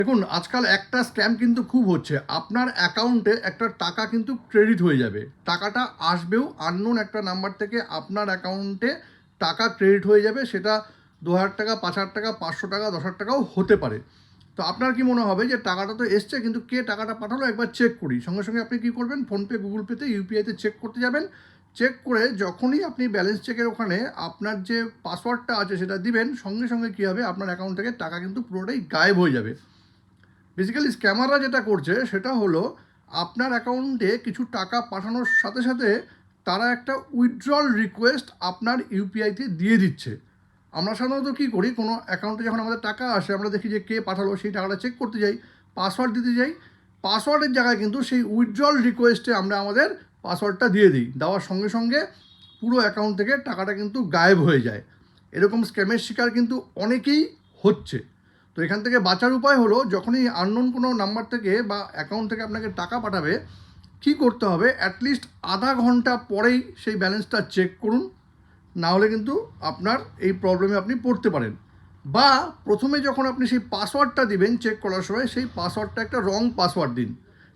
দেখুন, আজকাল একটা স্ক্যাম কিন্তু খুব হচ্ছে। আপনার অ্যাকাউন্টে একটা টাকা কিন্তু ক্রেডিট হয়ে যাবে। টাকাটা আসবেও আননোন একটা নাম্বার থেকে আপনার অ্যাকাউন্টে টাকা ক্রেডিট হয়ে যাবে। সেটা ৳২,০০০, ৳৫,০০০, ৳৫০০, ৳১০,০০০ও হতে পারে। তো আপনার কি মনে হবে যে টাকাটা তো এসছে, কিন্তু কে টাকাটা পাঠালো একবার চেক করি। সঙ্গে সঙ্গে আপনি কী করবেন, ফোনপে, গুগল পেতে, ইউপিআইতে চেক করতে যাবেন। চেক করে যখনই আপনি ব্যালেন্স চেকের ওখানে আপনার যে পাসওয়ার্ডটা আছে সেটা দিবেন, সঙ্গে সঙ্গে কী হবে, আপনার অ্যাকাউন্ট থেকে টাকা কিন্তু পুরোটাই গায়েব হয়ে যাবে। বেসিক্যালি স্ক্যামাররা যেটা করছে সেটা হলো, আপনার অ্যাকাউন্টে কিছু টাকা পাঠানোর সাথে সাথে তারা একটা উইথড্রল রিকোয়েস্ট আপনার ইউপিআইতে দিয়ে দিচ্ছে। আমরা সাধারণত কী করি, কোনো অ্যাকাউন্টে যখন আমাদের টাকা আসে আমরা দেখি যে কে পাঠালো, সেই টাকাটা চেক করতে যাই, পাসওয়ার্ড দিতে যাই। পাসওয়ার্ডের জায়গায় কিন্তু সেই উইথড্রল রিকোয়েস্টে আমরা আমাদের পাসওয়ার্ডটা দিয়ে দিই। দেওয়ার সঙ্গে সঙ্গে পুরো অ্যাকাউন্ট থেকে টাকাটা কিন্তু গায়েব হয়ে যায়। এরকম স্ক্যামের শিকার কিন্তু অনেকেই হচ্ছে। তো এখান থেকে বাঁচার উপায় হলো, যখনই আননোন কোনো নাম্বার থেকে বা অ্যাকাউন্ট থেকে আপনাকে টাকা পাঠাবে, কী করতে হবে, অ্যাটলিস্ট আধা ঘন্টা পরেই সেই ব্যালেন্সটা চেক করুন। না হলে কিন্তু আপনার এই প্রবলেমে আপনি পড়তে পারেন। বা প্রথমে যখন আপনি সেই পাসওয়ার্ডটা দিবেন চেক করার সময়, সেই পাসওয়ার্ডটা একটা রং পাসওয়ার্ড দিন।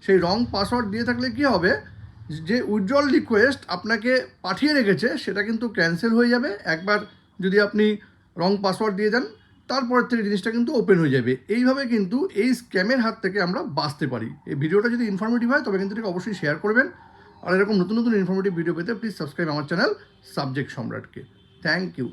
সেই রং পাসওয়ার্ড দিয়ে থাকলে কী হবে, যে উইথড্রল রিকোয়েস্ট আপনাকে পাঠিয়ে রেখেছে সেটা কিন্তু ক্যান্সেল হয়ে যাবে। একবার যদি আপনি রং পাসওয়ার্ড দিয়ে দেন, তারপরের থেকে জিনিসটা কিন্তু ওপেন হয়ে যাবে। এইভাবে কিন্তু এই স্ক্যামের হাত থেকে আমরা বাঁচতে পারি। এই ভিডিওটা যদি ইনফরমেটিভ হয় তবে কিন্তু এটাকে অবশ্যই শেয়ার করবেন। আর এরকম নতুন নতুন ইনফরমেটিভ ভিডিও পেতে প্লিজ সাবস্ক্রাইব আমার চ্যানেল সাবজেক্ট সম্রাটকে। Thank you.